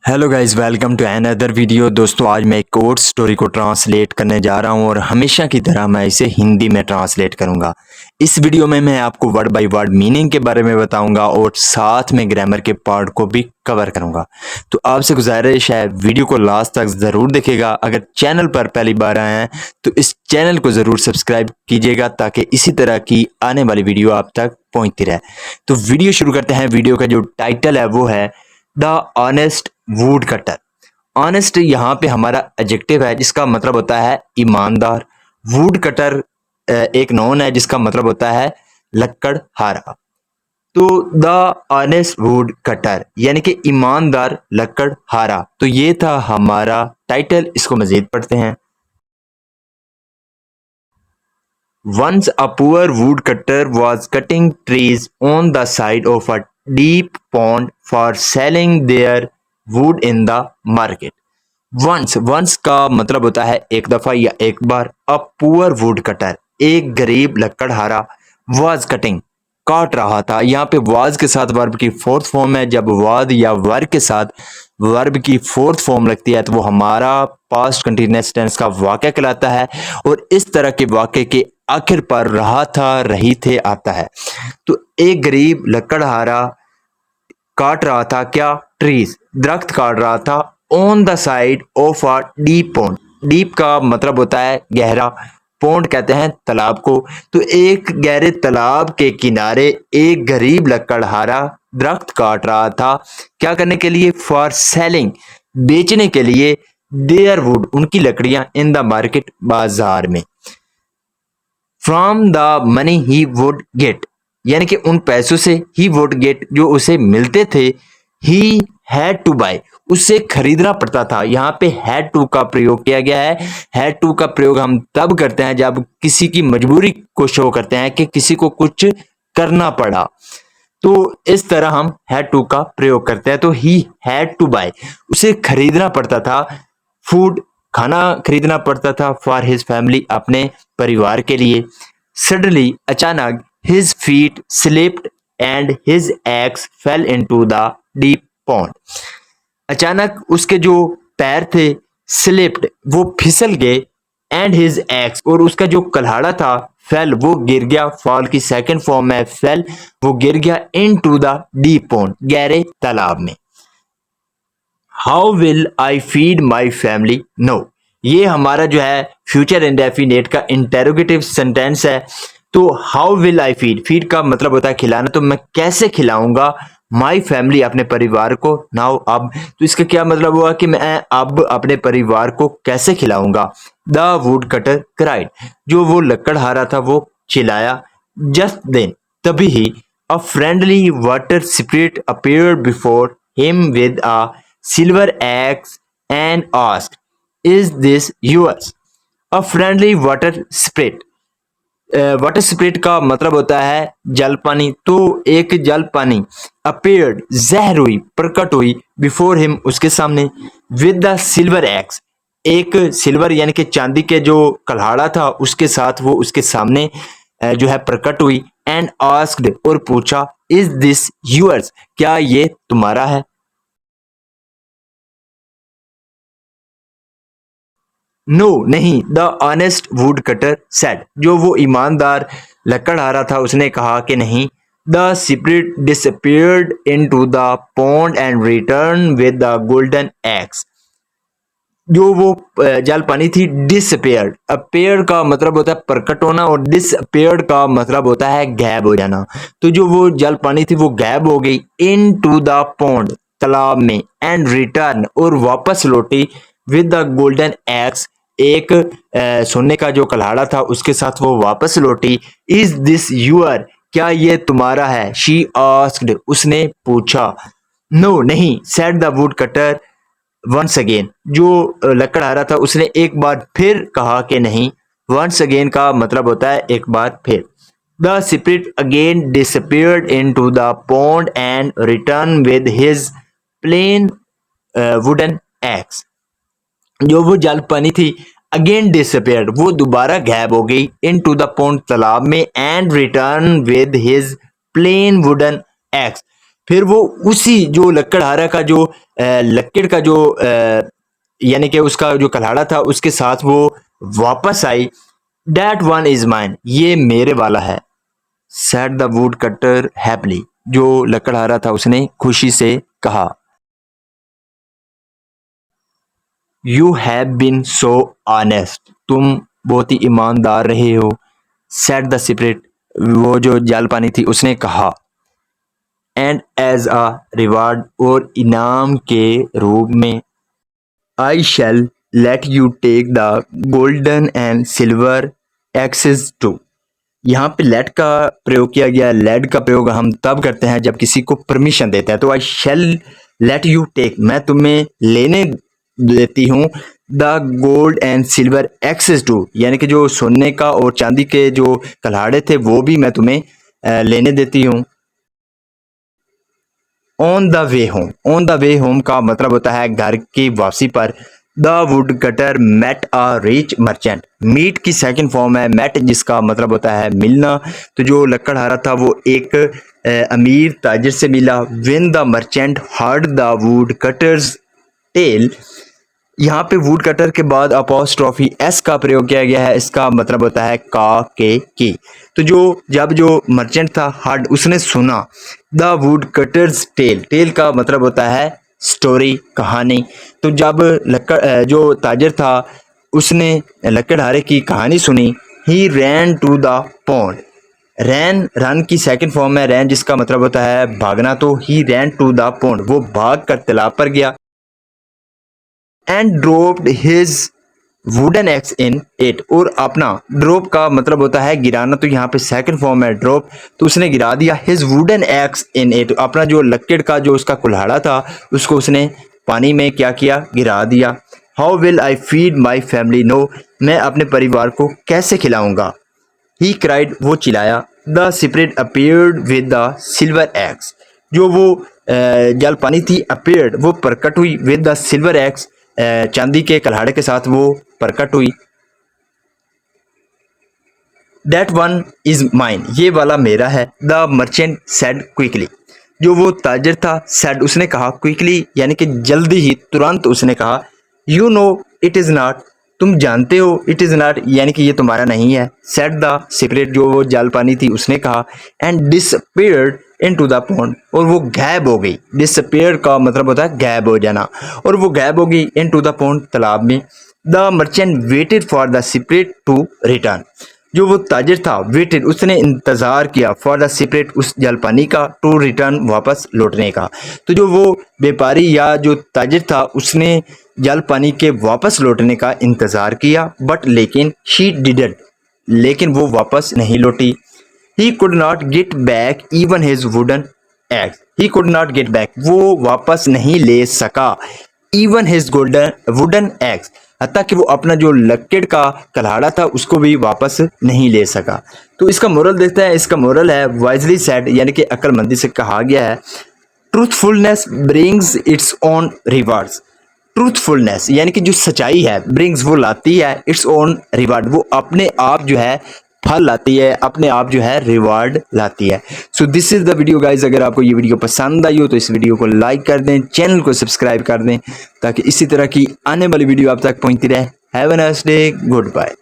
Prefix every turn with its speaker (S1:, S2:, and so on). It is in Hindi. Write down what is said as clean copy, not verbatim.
S1: Hello guys, welcome to another video. दोस्तों, आज मैं एक और स्टोरी को ट्रांसलेट करने जा रहा हूं और हमेशा की तरह मैं इसे हिंदी में ट्रांसलेट करूंगा। इस वीडियो में मैं आपको वर्ड बाय वर्ड मीनिंग के बारे में बताऊंगा और साथ में ग्रामर के पार्ट को भी कवर करूंगा। तो आपसे गुजारिश है, वीडियो को लास्ट तक ज़रूर देखिएगा। अगर चैनल पर पहली बार आए हैं तो इस चैनल को ज़रूर सब्सक्राइब कीजिएगा ताकि इसी तरह की आने वाली वीडियो आप तक पहुँचती रहे। तो वीडियो शुरू करते हैं। वीडियो का जो टाइटल है वो है the honest would cutter. Honest यहाँ पे हमारा एडजेक्टिव है जिसका मतलब होता है ईमानदार। वुड कटर एक नॉन है जिसका मतलब होता है लकड़हारा। तो द ऑनेस्ट वुड कटर यानी कि ईमानदार लकड़हारा। तो ये था हमारा टाइटल। इसको मजीद पढ़ते हैं। Once a poor woodcutter was cutting trees on the side of a deep pond for selling their wood in the market. Once का मतलब होता है एक दफा या एक बार। A poor woodcutter एक गरीब लकड़हारा was cutting काट रहा था। यहाँ पे was के साथ वर्ब की फोर्थ फॉर्म है। जब was या वर्ब के साथ वर्ब की फोर्थ फॉर्म लगती है तो वो हमारा पास्ट कंटिन्यूअस टेंस का वाक्य कहलाता है और इस तरह के वाक्य के आखिर पर रहा था, रही थे आता है। तो एक गरीब लकड़हारा काट रहा था क्या? ट्रीज, दरख्त काट रहा था। On the side of a deep pond. Deep का मतलब होता है गहरा, पॉन्ड कहते हैं तालाब को। तो एक गहरे तालाब के किनारे एक गरीब लकड़हारा दरख्त काट रहा था। क्या करने के लिए? फॉर सेलिंग, बेचने के लिए। देयर वुड, उनकी लकड़ियां। इन द मार्केट, बाजार में। From the money he would get, यानी कि उन पैसों से ही वुड गेट, जो उसे मिलते थे। ही हैड टू बाय, उसे खरीदना पड़ता था। यहाँ पे हैड टू का प्रयोग किया गया है। हैड टू का प्रयोग हम तब करते हैं जब किसी की मजबूरी को शो करते हैं कि किसी को कुछ करना पड़ा। तो इस तरह हम हैड टू का प्रयोग करते हैं। तो ही हैड टू बाय, उसे खरीदना पड़ता था। फूड, खाना खरीदना पड़ता था। फॉर हिज फैमिली, अपने परिवार के लिए। सडनली, अचानक। His feet slipped and his ex fail into the deep pond. अचानक उसके जो पैर थे, स्लिप्ड, वो फिसल गए। एंड हिज एक्स, और उसका जो कल्हाड़ा था, फेल, वो गिर गया। फॉल की सेकंड फॉर्म है फेल, वो गिर गया। इनटू द डीप पॉन्ड, गहरे तालाब में। How will I feed my family no, ये हमारा जो है फ्यूचर इंडेफिनेट का इंटेरोगेटिव सेंटेंस है। तो how will I feed, feed का मतलब होता है खिलाना। तो मैं कैसे खिलाऊंगा माई फैमिली, अपने परिवार को। नाउ, अब। तो इसका क्या मतलब हुआ कि मैं अब अपने परिवार को कैसे खिलाऊंगा। द वुड कटर क्राइड, जो वो लकड़हारा था वो चिल्लाया। जस्ट देन, तभी ही। A friendly water spirit appeared before him with a silver axe and asked, "Is this yours?" A friendly water spirit, water spirit का मतलब होता है जल पानी। तो एक जल पानी अपीयर्ड, जहर हुई, प्रकट हुई। बिफोर हिम, उसके सामने। विद द सिल्वर एक्स, एक सिल्वर यानी कि चांदी के जो कल्हाड़ा था उसके साथ वो उसके सामने जो है प्रकट हुई। एंड आस्क्ड, और पूछा। इज दिस यूअर्स, क्या ये तुम्हारा है? नो, नहीं। The honest would cutter said, जो वो ईमानदार लकड़हारा था उसने कहा कि नहीं। The spirit disappeared into the pond and return with the golden x, जो वो जल पानी थी। डिसअपीयर्ड, अपेयर का मतलब होता है प्रकट होना और डिसअपीयर्ड का मतलब होता है गायब हो जाना। तो जो वो जल पानी थी वो गायब हो गई। इन टू द पॉन्ड, तालाब में। एंड रिटर्न, और वापस लौटी। विद द गोल्डन एक्स, एक सोने का जो कल्हाड़ा था उसके साथ वो वापस लौटी। इज दिस यूअर, क्या ये तुम्हारा है? शी आस्क्ड, उसने पूछा। नो, नहीं। Said the woodcutter once again, जो लकड़हारा था उसने एक बार फिर कहा कि नहीं। वंस अगेन का मतलब होता है एक बार फिर। The spirit again disappeared into the pond and return with his plain wooden axe, जो वो जल पानी थी। अगेन डिसअपीयर्ड, वो दोबारा गायब हो गई। इनटू द पॉन्ड, तालाब में। And return with his plain wooden axe, फिर वो उसी जो लकड़हारा का जो लकड़ का जो यानी कि उसका जो कल्हाड़ा था उसके साथ वो वापस आई। दैट वन इज माइन, ये मेरे वाला है। Said the woodcutter happily, जो लकड़हारा था उसने खुशी से कहा। You have been so honest, तुम बहुत ही ईमानदार रहे हो। सेड द स्पिरिट, वो जो जल पानी थी उसने कहा। एंड एज अ रिवार्ड, और इनाम के रूप में, I shall let you take the golden and silver axes too. यहाँ पे लेट का प्रयोग किया गया। लेट का प्रयोग हम तब करते हैं जब किसी को परमिशन देते हैं। तो I shall let you take, मैं तुम्हें लेने देती हूँ। The gold and silver axes too, यानी कि जो सोने का और चांदी के जो कल्हाड़े थे वो भी मैं तुम्हें लेने देती हूँ। On the way home, on the way home का मतलब होता है घर की वापसी पर। The woodcutter met a rich merchant, meet की सेकंड फॉर्म है मेट, जिसका मतलब होता है मिलना। तो जो लकड़हारा था वो एक अमीर ताजिर से मिला। When the merchant heard the woodcutter's tale, यहाँ पे वुड कटर के बाद अपोस्ट्रोफी एस का प्रयोग किया गया है। इसका मतलब होता है का के की। तो जो जब जो मर्चेंट था हर्ड, उसने सुना the woodcutter's tale, tale का मतलब होता है स्टोरी, कहानी। तो जब जो ताजर था उसने लकड़हारे की कहानी सुनी। He ran to the pond, ran run की सेकंड फॉर्म है रैन, जिसका मतलब होता है भागना। तो he ran to the pond, वो भाग कर तालाब पर गया। And dropped his wooden axe in it, और अपना ड्रॉप का मतलब होता है गिराना। तो यहाँ पे सेकंड फॉर्म है ड्रॉप, तो उसने गिरा दिया his wooden axe in it, अपना जो लकड़ का जो उसका कुल्हाड़ा था उसको उसने पानी में क्या किया, गिरा दिया। How will I feed my family no, मैं अपने परिवार को कैसे खिलाऊंगा। ही क्राइड, वो चिल्लाया। The spirit appeared with the silver x, जो वो जल पानी थी अपीयर्ड, वो प्रकट हुई। विद द सिल्वर एक्स, चांदी के कल्हाड़े के साथ वो प्रकट हुई। दैट वन इज माइन, ये वाला मेरा है। द मर्चेंट सेड क्विकली, जो वो ताजर था सेड, उसने कहा क्विकली, यानी कि जल्दी ही, तुरंत उसने कहा। You know it is not, तुम जानते हो, इट इज नॉट यानी कि ये तुम्हारा नहीं है। सेड द स्पिरिट, जो वो जल पानी थी उसने कहा। And disappeared into the pond, और वो गायब हो गई। डिसअपीयर का मतलब होता है गायब हो जाना, और वो गायब हो गई इनटू द पॉन्ड, तालाब में। The merchant waited for the spirit to return, जो वो ताजिर था वेटेड, उसने इंतज़ार किया फॉर द स्पिरिट, उस जलपानी का, टू रिटर्न, वापस लौटने का। तो जो वो व्यापारी या जो ताजिर था उसने जलपानी के वापस लौटने का इंतज़ार किया, बट लेकिन शी डिडंट, लेकिन वो वापस नहीं लौटी। He could not get back even his wooden x, he could not get back, वो वापस नहीं ले सका। Even his golden wooden x, हत्ता कि वो अपना जो लकड़ का कल्हाड़ा था उसको भी वापस नहीं ले सका। तो इसका मोरल देखते हैं। इसका मोरल है वाइजली सेड, यानी कि अक्लमंदी से कहा गया है। Truthfulness brings its own rewards, truthfulness यानी कि जो सच्चाई है, ब्रिंग्स वो लाती है इट्स ओन रिवार्ड, वो अपने आप जो है फल लाती है, अपने आप जो है रिवार्ड लाती है। So this is the video guys. अगर आपको ये वीडियो पसंद आई हो तो इस वीडियो को लाइक कर दें, चैनल को सब्सक्राइब कर दें, ताकि इसी तरह की आने वाली वीडियो आप तक पहुंचती रहे। Have a nice day, good bye.